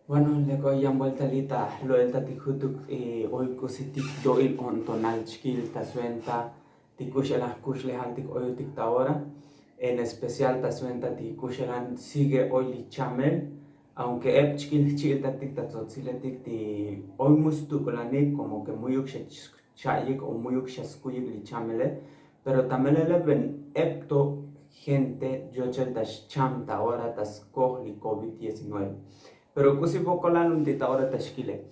Bueno, le koyan vuelta lita, lo el tatihutuk hoy cositik doil ontonal chkil tasventa tikushelan kushlehan tik hoy tik ahora. En especial tasventa tikushelan sigue hoy lichamel, aunque ep chkil chil tatik tatzotziletik ti hoy mustukolanik como que muy chayik o muy sheskuyik lichamele, pero también le ven epto gente yo chel tas chamta ahora tas kohli COVID-19. Pero kusi bokolan un tita ora tashkile.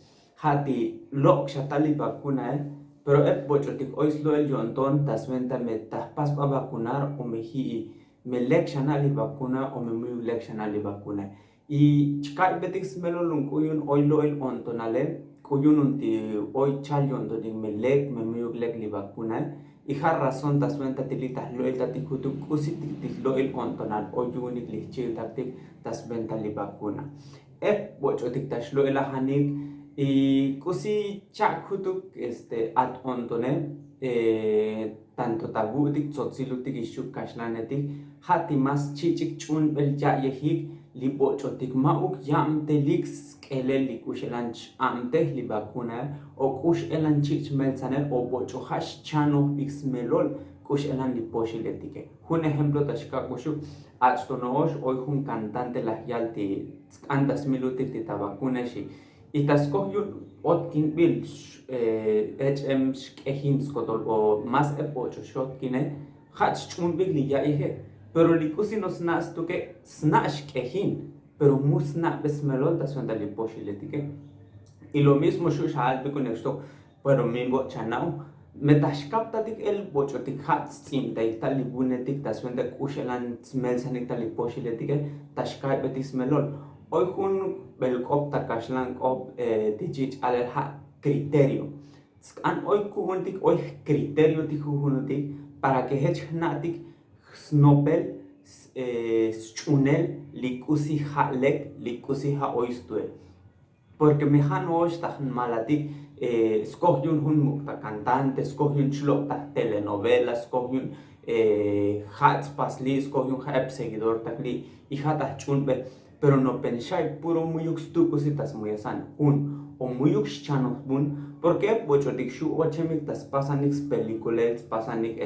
Hati lok shatali vacuna pero bochotik oislo el yonton tasventa me taspas pa vacunar o me hi me lectionali vacuna o me muy lectionali vacuna. Y chkai betik smelo lun kuyun oilo el ontonale kuyun unti oi chal yondo ding me lek me muy lek li vacuna. Y har razón tasventa tilitas lo el tati kutu kusi tik lo el ontonal o yunik li chil tatik tasventa li vacuna. Bocho tik tashlo el hanik y kusi chak hutuk at ontone tanto tabu tik tsotzilu tik ishuk kashlanetik hati mas chichik chun bel ja yehik li bocho tik mauk yam telik skele li kushelanch amte li vacuna o kush elan chich melzaner o bocho hash chano pixmelol kush elan li poshiletike. Un ejemplo tashka kushu Achtonosh hoy un cantante la yalti andas minutos de tabacuneshi y tascoyun otkin bil hm skehim skotol o más epocho shotkine hach chun bigli ya ihe pero likusi no snas tu que snash kehin pero musna besmelol ta sonda li poshiletike y lo mismo shush alto con esto pero mingo chanao metashkaptatik el bochotik hats tsimtai tali bunetik taswenda kushelan smelsanik tali poshiletike tashkai betis melol hoy hun belkop takashlan kop dijich al ha criterio skan hoy kuhuntik hoy criterio tik hunutik para que hech natik snopel chunel likusi halek likusi ha oistue porque me han ostah malatik escoge un mukta cantante, escoge un chlopta telenovela, escoge un hats pasli, escoge un hype seguidor takli y hata chunbe, pero no pensai puro muyuk stukusitas muyasan o muyuk chanos bun, porque bochotik shu ochemik tas pasanix películas, pasanik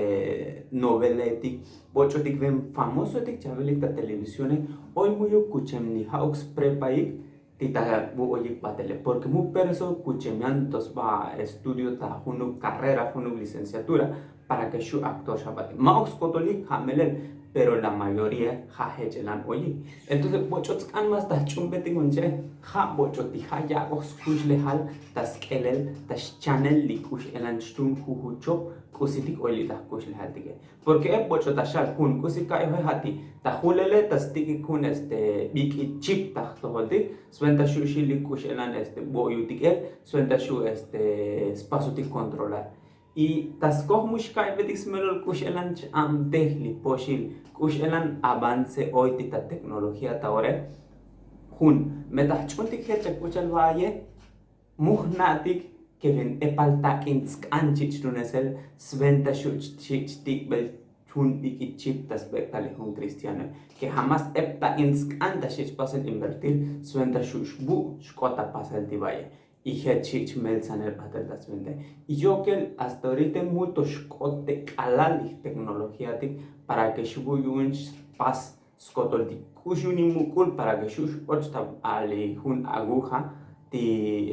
noveletik, bochotik ven famoso tik chavelik ta televisione, hoy muyuk kuchemni haux prepaik tita bu oyik patele porque mu perso cuchemiantos va estudio ta hunu carrera hunu licenciatura para que shu actor shabati maox kotolik hamelen pero la mayoría ha hechelan oyik entonces bochot kan mas ta chumbeti gunche ha bochoti ha ya os kush lehal tas kelel tas channel likush elan stun huhucho kusitik oilita kush lehal tige porque bochota shal kun kusika hati ta hulele tas tiki kun big chip ta toholtik suenta shu shili kush elan boyutik suenta shu spasutik controlar y taskoh mushkai betik smelol kush elan am tehli poshil kush elan avance hoy tita tecnología taore hun metachuntik hecha kuchal valle muhnatik que ven epaltakin skanchich tunesel sventa shu tik bel chun iki chip tas bektale un cristiano que jamás epta inskanda shich pasen invertir sventa shu shbu shkota pasel tivaye y hechich melsaner patel das vende y yo que hasta ahorita mucho shkote kalali tecnología para que shbu yun pas skotol di kushuni mukul para que shush ochta ali hun aguja ti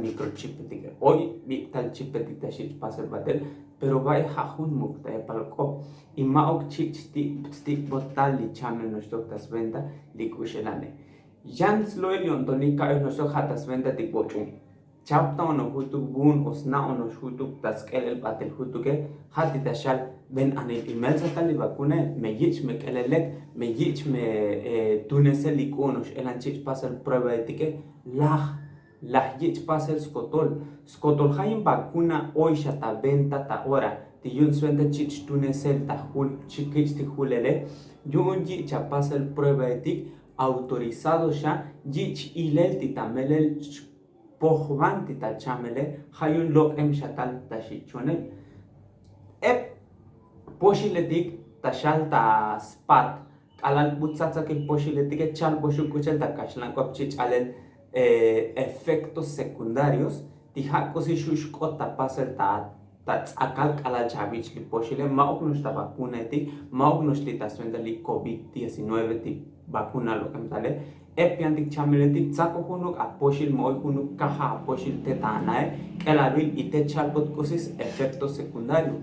microchip hoy vital chip ti shich pasel patel pero va a un mukta palco y maok chich stick botali chame no tas venta li kushelane jans lo elion toni ka no hatas venta ti pochun chapta ono hutu bun osna ono hutu tas kelel patel hutu ke hati tashal ben anil email satali vacune me yich me kelelek me yich me tunesel ikonos elan chich pasel prueba etike lah yich pasel skotol hayin vacuna hoy shata venta ta hora ti yun suenta chich tunesel ta hul chikich ti hulele yun yich pasel prueba etik autorizado ya yich ilel ti tamelel pohvan ti ta chamele hayun lok em shatal ta shichone poshiletik tashal ta spat alal butsatsa ke poshiletik chal poshu kuchel ta kashlan kopchich alel efectos secundarios, tija cosi shushkota pasel ta akal kala chavich li poshile, maognush ta vacuna ti, maognush li ta suenda li COVID-19 ti vacuna lo que me sale, epiantik chameletik tsako hunuk aposhil moi hunuk kaha aposhil tetanae, kelabil ite chalbot cosis efectos secundarios.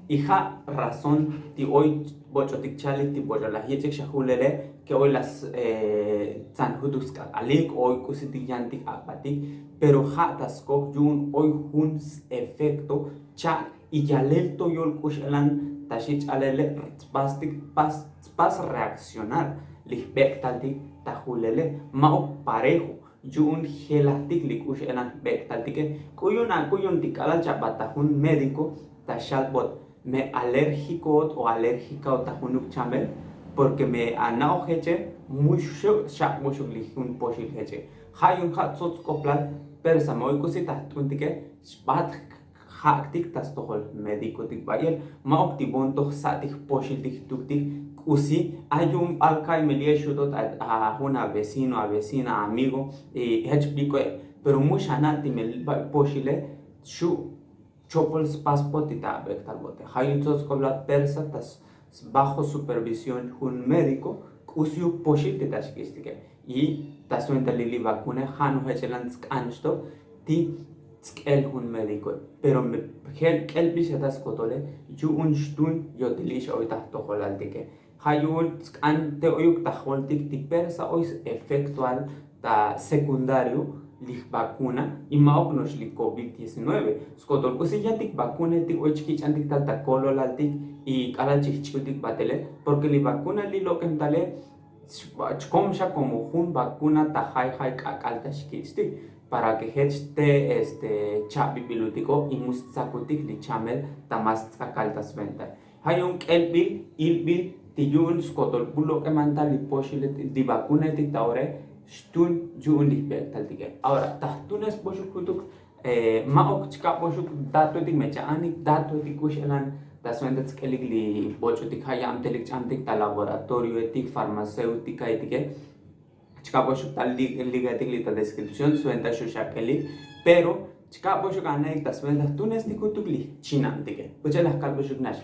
Hija razón ti hoy bochotik chalik ti bocho la hiechek shahulele que hoy las zanhutus alik hoy kusitik yantik apatik pero hatasko yun hoy hun efecto cha y yalel to yol kushelan tashich alele pas reaccionar lihbektaltik tahulele mao parejo yun gelatik likushelan bektaltik kuyun tikala chabatahun médico tashalbot me alérgico o alérgica o tajunuk chamel porque me anao heche mucho shak mucho lihun poshil heche hayun hat sots koplan persa moi kusi tahtuntike spat haktik tas tohol médico tik bayel maok tibon toh satik poshil tik tuktik kusi ayun alkai melie shutot a una vecino a vecina amigo y explico pero mucha nati me poshile shu chopol paspotita bektalbote hayuntos koblat persa tas bajo supervisión un médico kusiu poshite tashkistike y tasuenta lili vacune hanu hechelan skansto ti skel un médico pero me el bisetas kotole yu un stun yotilish oita toholaltike hayun skan te oyuk taholtik ti persa ois efectual ta secundario lich vacuna y maoknosh li COVID-19. Skotol kusi yatik vacuna tik ochkich antik talta kololaltik y kalachikchutik batele porque li vacuna li lokem tale chkomsha como hun vacuna ta hai kakalta shkichtik para que este chapi pilutico y mustakutik li chamel tamas kakaltas venta. Hayun elbil ilbil tiyun skotol pulo kemantal li poshile di vacuna tik taore stun jun lihbektaltike. Ahora, tahtunes poshukutuk maok chka poshuk dato tik mechanik dato tik kushelan taswendet skelik li bochotik hayam telik chantik ta laboratorio etik farmacéutica etike chka poshuk tal ligatik li ta descripción suenta shushakelik pero chka poshuk anek taswendet tunes tikutuk li chinantike. Kuchelas kal poshuk nash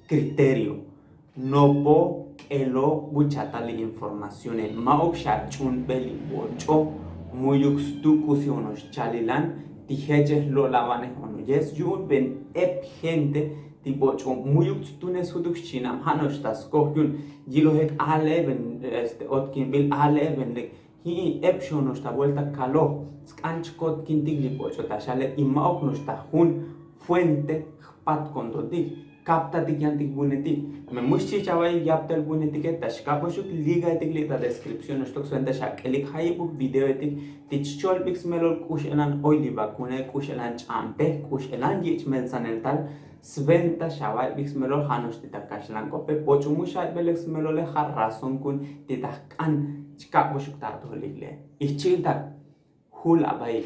criterio no po elo buchatali información el maok shachun beli bocho muyuk stukusi onos chalilan tiheches lo lavane ono yes yun ben ep gente ti bocho muyuk tunes huduk chinam hanos tas kohyun jilohet aleven este otkin bil aleven hi ep shonos ta vuelta kalo skanchkot kintigli bocho ta shale y maok nos ta hun fuente pat kontotik capta tikiantik bunetik me mushi chavai yaptel bunetik tashkaposhuk liga etik lita description stok suenta shak elik haibuk video etik tichchol pixmelol kushelan oili vacune kushelan champe kushelan yichmel saneltal sventa shavai pixmelol hanos titakashlan kope pochumusha belex melole har razón kun titakan chkaposhuk tartoligle ichiltak hul abai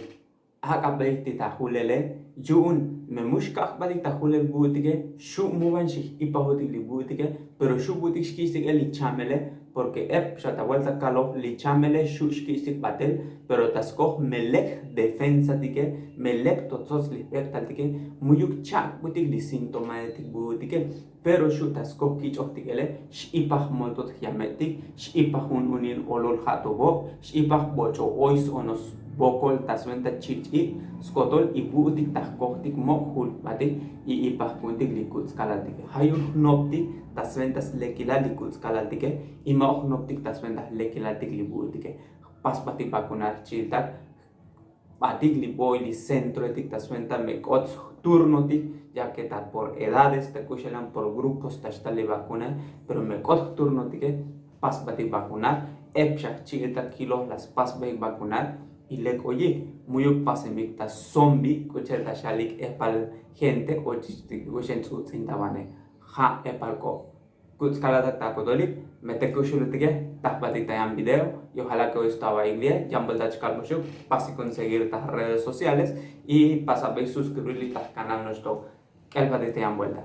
hakabai titahulele Jun me mushkak badik tahulel butige shu mubanshi ipahotik li butige pero shu butik shkistik li chamele porque ep shata vuelta kalo li chamele shu shkistik batel pero taskoh melek defensa tike melek totsos li pektal tike muyuk chak butik li sintoma etik butige pero shu taskoh kichok tikele shipah moltot yametik shipah unin olol hatobo shipah bocho ois onos bokol taswenta chichi skotol ibu tik tahkohtik mokhul batik i ipahkuntik likuts kalaltike hayun noptik taswentas lekila likuts kalaltike i mokh noptik taswentas lekilaltik libutike pas batik vacunar chiltak batik liboy li centro etik taswenta mekots turnotik ya que tal por edades te kushelan por grupos tashtali vacuna pero mekot turnotike pas batik vacunar epshak chiltak kilo las pas batik vacunar y le oye muy pasemicta zombie cocheta shalik epal gente o chistikushen su tintavane ha epalco kutskalata takodoli mete kushulutige tapati tayam video y ojalá que hoy estaba iglia jambal dachkalmoshuk pasi conseguir estas redes sociales y pasa a suscribirte al canal nuestro que el patite vuelta.